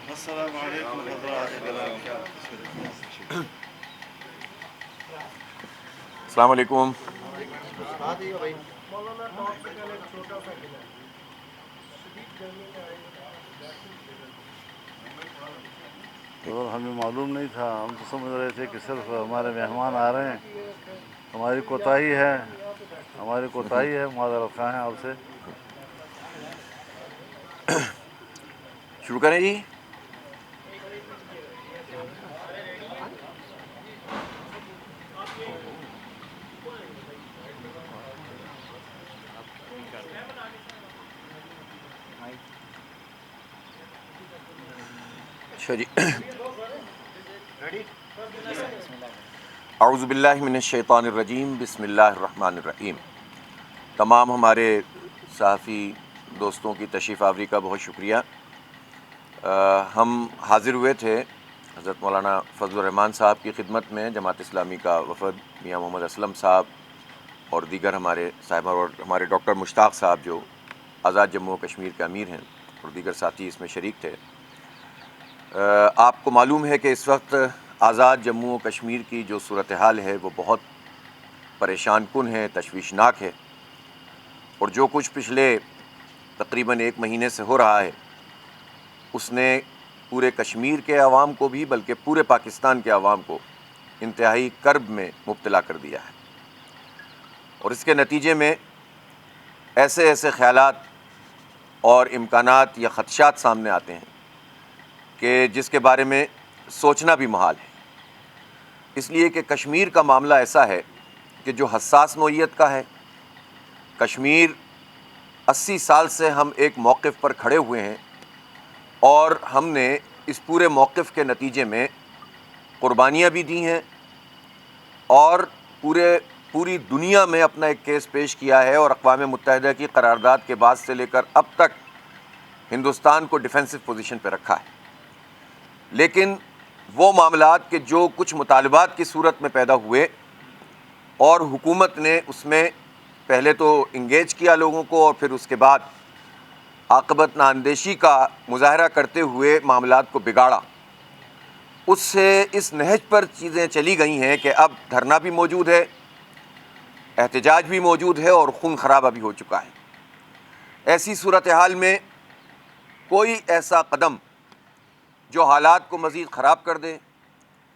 السلام علیکم حضرات کرام۔ السلام علیکم۔ اور ہمیں معلوم نہیں تھا، ہم تو سمجھ رہے تھے کہ صرف ہمارے مہمان آ رہے ہیں، ہماری کوتاہی ہے، معذرت خواہ ہیں آپ سے۔ شروع کریں جی۔ اچھا جی، اعوذ باللہ من الشیطان الرجیم، بسم اللہ الرحمن الرحیم۔ تمام ہمارے صحافی دوستوں کی تشریف آوری کا بہت شکریہ۔ ہم حاضر ہوئے تھے حضرت مولانا فضل الرحمان صاحب کی خدمت میں، جماعت اسلامی کا وفد، میاں محمد اسلم صاحب اور دیگر ہمارے صاحب، اور ہمارے ڈاکٹر مشتاق صاحب جو آزاد جموں و کشمیر کے امیر ہیں، اور دیگر ساتھی اس میں شریک تھے۔ آپ کو معلوم ہے کہ اس وقت آزاد جموں و کشمیر کی جو صورتحال ہے وہ بہت پریشان کن ہے، تشویشناک ہے، اور جو کچھ پچھلے تقریباً 1 مہینے سے ہو رہا ہے اس نے پورے کشمیر کے عوام کو بھی، بلکہ پورے پاکستان کے عوام کو انتہائی کرب میں مبتلا کر دیا ہے۔ اور اس کے نتیجے میں ایسے ایسے خیالات اور امکانات یا خدشات سامنے آتے ہیں کہ جس کے بارے میں سوچنا بھی محال ہے، اس لیے کہ کشمیر کا معاملہ ایسا ہے کہ جو حساس نوعیت کا ہے۔ کشمیر 80 سال سے ہم ایک موقف پر کھڑے ہوئے ہیں، اور ہم نے اس پورے موقف کے نتیجے میں قربانیاں بھی دی ہیں، اور پوری دنیا میں اپنا ایک کیس پیش کیا ہے، اور اقوام متحدہ کی قرارداد کے بعد سے لے کر اب تک ہندوستان کو ڈیفینسو پوزیشن پہ رکھا ہے۔ لیکن وہ معاملات کہ جو کچھ مطالبات کی صورت میں پیدا ہوئے، اور حکومت نے اس میں پہلے تو انگیج کیا لوگوں کو، اور پھر اس کے بعد عاقبت نااندیشی کا مظاہرہ کرتے ہوئے معاملات کو بگاڑا، اس سے اس نہج پر چیزیں چلی گئی ہیں کہ اب دھرنا بھی موجود ہے، احتجاج بھی موجود ہے، اور خون خرابہ بھی ہو چکا ہے۔ ایسی صورتحال میں کوئی ایسا قدم جو حالات کو مزید خراب کر دے،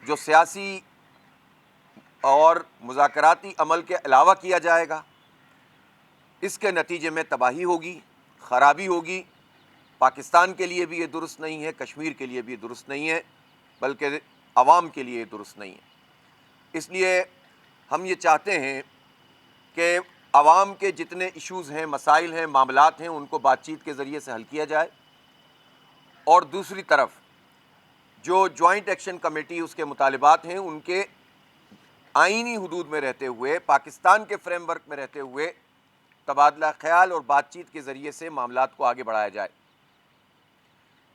جو سیاسی اور مذاکراتی عمل کے علاوہ کیا جائے گا، اس کے نتیجے میں تباہی ہوگی، خرابی ہوگی۔ پاکستان کے لیے بھی یہ درست نہیں ہے، کشمیر کے لیے بھی یہ درست نہیں ہے، بلکہ عوام کے لیے یہ درست نہیں ہے۔ اس لیے ہم یہ چاہتے ہیں کہ عوام کے جتنے ایشوز ہیں، مسائل ہیں، معاملات ہیں، ان کو بات چیت کے ذریعے سے حل کیا جائے، اور دوسری طرف جو جوائنٹ ایکشن کمیٹی اس کے مطالبات ہیں ان کے آئینی حدود میں رہتے ہوئے، پاکستان کے فریم ورک میں رہتے ہوئے تبادلہ خیال اور بات چیت کے ذریعے سے معاملات کو آگے بڑھایا جائے۔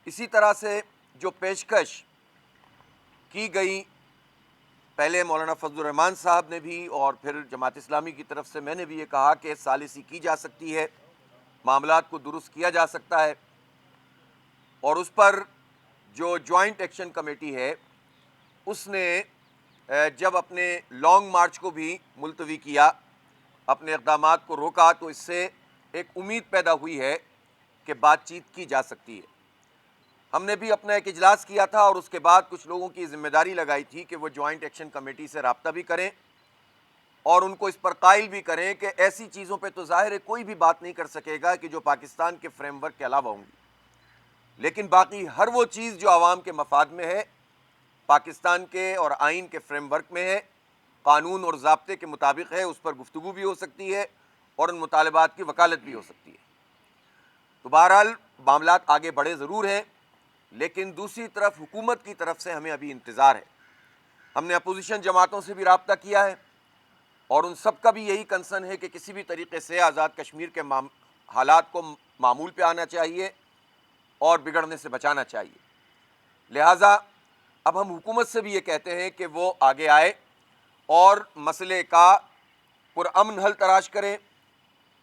اسی طرح سے جو پیشکش کی گئی، پہلے مولانا فضل الرحمان صاحب نے بھی، اور پھر جماعت اسلامی کی طرف سے میں نے بھی یہ کہا کہ ثالثی کی جا سکتی ہے، معاملات کو درست کیا جا سکتا ہے، اور اس پر جو جوائنٹ ایکشن کمیٹی ہے اس نے جب اپنے لانگ مارچ کو بھی ملتوی کیا، اپنے اقدامات کو روکا، تو اس سے ایک امید پیدا ہوئی ہے کہ بات چیت کی جا سکتی ہے۔ ہم نے بھی اپنا ایک اجلاس کیا تھا، اور اس کے بعد کچھ لوگوں کی ذمہ داری لگائی تھی کہ وہ جوائنٹ ایکشن کمیٹی سے رابطہ بھی کریں، اور ان کو اس پر قائل بھی کریں کہ ایسی چیزوں پہ تو ظاہر ہے کوئی بھی بات نہیں کر سکے گا کہ جو پاکستان کے فریم ورک کے علاوہ ہوں گی، لیکن باقی ہر وہ چیز جو عوام کے مفاد میں ہے، پاکستان کے اور آئین کے فریم ورک میں ہے، قانون اور ضابطے کے مطابق ہے، اس پر گفتگو بھی ہو سکتی ہے، اور ان مطالبات کی وکالت بھی ہو سکتی ہے۔ تو بہرحال معاملات آگے بڑھے ضرور ہیں، لیکن دوسری طرف حکومت کی طرف سے ہمیں ابھی انتظار ہے۔ ہم نے اپوزیشن جماعتوں سے بھی رابطہ کیا ہے، اور ان سب کا بھی یہی کنسرن ہے کہ کسی بھی طریقے سے آزاد کشمیر کے حالات کو معمول پہ آنا چاہیے اور بگڑنے سے بچانا چاہیے۔ لہٰذا اب ہم حکومت سے بھی یہ کہتے ہیں کہ وہ آگے آئے اور مسئلے کا پرامن حل تلاش کریں۔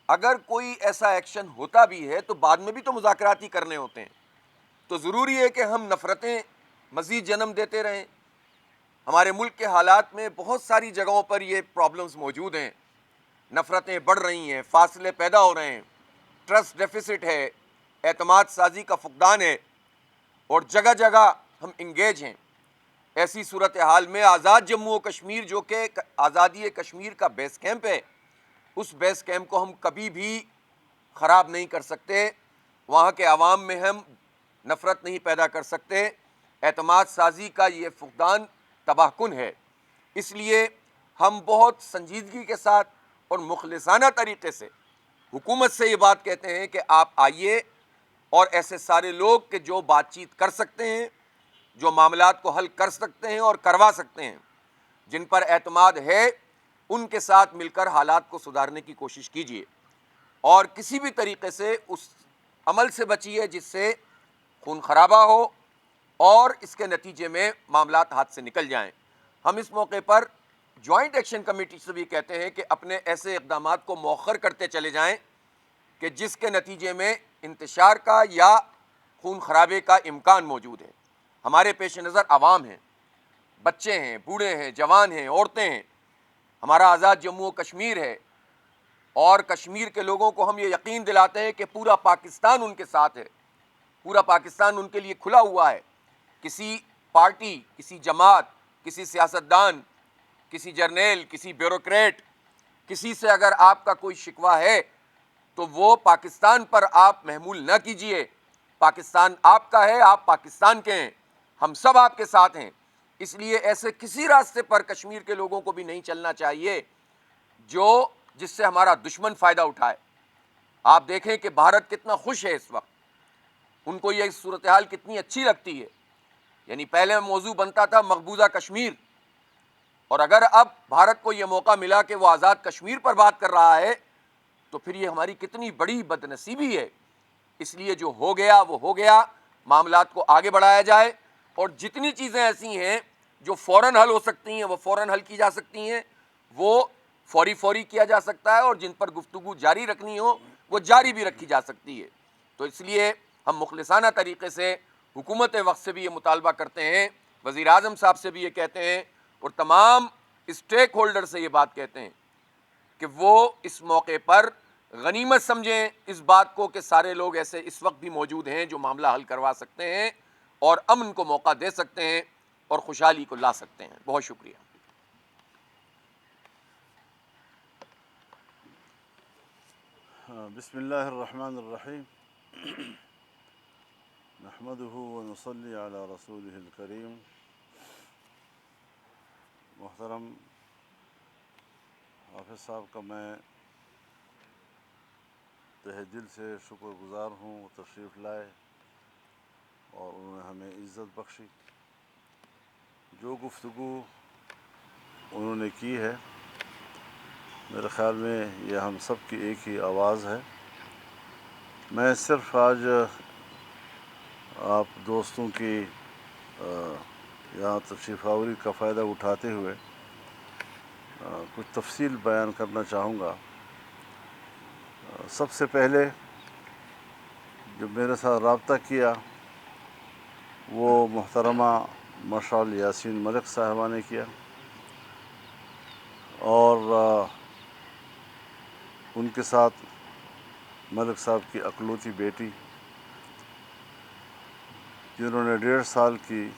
اگر کوئی ایسا ایکشن ہوتا بھی ہے تو بعد میں بھی تو مذاکرات ہی کرنے ہوتے ہیں۔ تو ضروری ہے کہ ہم نفرتیں مزید جنم دیتے رہیں. ہمارے ملک کے حالات میں بہت ساری جگہوں پر یہ پرابلمز موجود ہیں. نفرتیں بڑھ رہی ہیں, فاصلے پیدا ہو رہے ہیں, ٹرسٹ ڈیفیسٹ ہے, اعتماد سازی کا فقدان ہے, اور جگہ جگہ ہم انگیج ہیں. ایسی صورتحال میں آزاد جموں و کشمیر جو کہ آزادی کشمیر کا بیس کیمپ ہے, اس بیس کیمپ کو ہم کبھی بھی خراب نہیں کر سکتے. وہاں کے عوام میں ہم نفرت نہیں پیدا کر سکتے. اعتماد سازی کا یہ فقدان تباہ کن ہے. اس لیے ہم بہت سنجیدگی کے ساتھ اور مخلصانہ طریقے سے حکومت سے یہ بات کہتے ہیں کہ آپ آئیے اور ایسے سارے لوگ کہ جو بات چیت کر سکتے ہیں, جو معاملات کو حل کر سکتے ہیں اور کروا سکتے ہیں, جن پر اعتماد ہے, ان کے ساتھ مل کر حالات کو سدھارنے کی کوشش کیجیے, اور کسی بھی طریقے سے اس عمل سے بچیے جس سے خون خرابہ ہو اور اس کے نتیجے میں معاملات ہاتھ سے نکل جائیں. ہم اس موقع پر جوائنٹ ایکشن کمیٹی سے بھی کہتے ہیں کہ اپنے ایسے اقدامات کو مؤخر کرتے چلے جائیں کہ جس کے نتیجے میں انتشار کا یا خون خرابے کا امکان موجود ہے. ہمارے پیش نظر عوام ہیں, بچے ہیں, بوڑھے ہیں, جوان ہیں, عورتیں ہیں. ہمارا آزاد جموں و کشمیر ہے, اور کشمیر کے لوگوں کو ہم یہ یقین دلاتے ہیں کہ پورا پاکستان ان کے ساتھ ہے. پورا پاکستان ان کے لیے کھلا ہوا ہے. کسی پارٹی, کسی جماعت, کسی سیاستدان, کسی جرنیل, کسی بیوروکریٹ, کسی سے اگر آپ کا کوئی شکوہ ہے تو وہ پاکستان پر آپ محمول نہ کیجئے. پاکستان آپ کا ہے, آپ پاکستان کے ہیں, ہم سب آپ کے ساتھ ہیں. اس لیے ایسے کسی راستے پر کشمیر کے لوگوں کو بھی نہیں چلنا چاہیے جس سے ہمارا دشمن فائدہ اٹھائے. آپ دیکھیں کہ بھارت کتنا خوش ہے اس وقت, ان کو یہ صورتحال کتنی اچھی لگتی ہے. یعنی پہلے موضوع بنتا تھا مقبوضہ کشمیر, اور اگر اب بھارت کو یہ موقع ملا کہ وہ آزاد کشمیر پر بات کر رہا ہے تو پھر یہ ہماری کتنی بڑی بد نصیبی ہے. اس لیے جو ہو گیا وہ ہو گیا, معاملات کو آگے بڑھایا جائے, اور جتنی چیزیں ایسی ہیں جو فوراً حل ہو سکتی ہیں وہ فوراً حل کی جا سکتی ہیں, وہ فوری کیا جا سکتا ہے, اور جن پر گفتگو جاری رکھنی ہو وہ جاری بھی رکھی جا سکتی ہے. تو اس لیے ہم مخلصانہ طریقے سے حکومت وقت سے بھی یہ مطالبہ کرتے ہیں, وزیر اعظم صاحب سے بھی یہ کہتے ہیں, اور تمام اسٹیک ہولڈر سے یہ بات کہتے ہیں کہ وہ اس موقع پر غنیمت سمجھیں اس بات کو کہ سارے لوگ ایسے اس وقت بھی موجود ہیں جو معاملہ حل کروا سکتے ہیں اور امن کو موقع دے سکتے ہیں اور خوشحالی کو لا سکتے ہیں. بہت شکریہ. بسم اللہ الرحمن الرحیم. نحمده ونصلی علی رسولہ الکریم. محترم حافظ صاحب کا میں تہ دل سے شکر گزار ہوں, وہ تشریف لائے اور انہوں نے ہمیں عزت بخشی. جو گفتگو انہوں نے کی ہے میرے خیال میں یہ ہم سب کی ایک ہی آواز ہے. میں صرف آج آپ دوستوں کی یہاں تشریف آوری کا فائدہ اٹھاتے ہوئے کچھ تفصیل بیان کرنا چاہوں گا. سب سے پہلے جو میرے ساتھ رابطہ کیا وہ محترمہ مشعل یاسین ملک صاحبہ نے کیا, اور ان کے ساتھ ملک صاحب کی اکلوتی بیٹی جنہوں نے 1.5 سال کی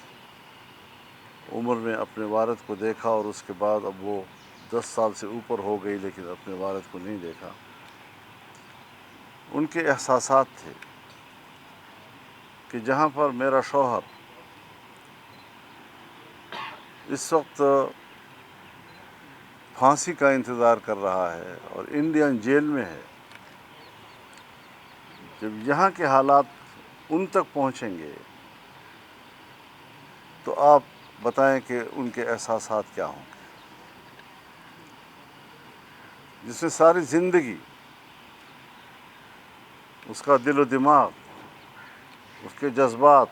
عمر میں اپنے والد کو دیکھا, اور اس کے بعد اب وہ 10 سال سے اوپر ہو گئی لیکن اپنے والد کو نہیں دیکھا. ان کے احساسات تھے کہ جہاں پر میرا شوہر اس وقت پھانسی کا انتظار کر رہا ہے اور انڈین جیل میں ہے, جب یہاں کے حالات ان تک پہنچیں گے تو آپ بتائیں کہ ان کے احساسات کیا ہوں گے. جس نے ساری زندگی اس کا دل و دماغ, اس کے جذبات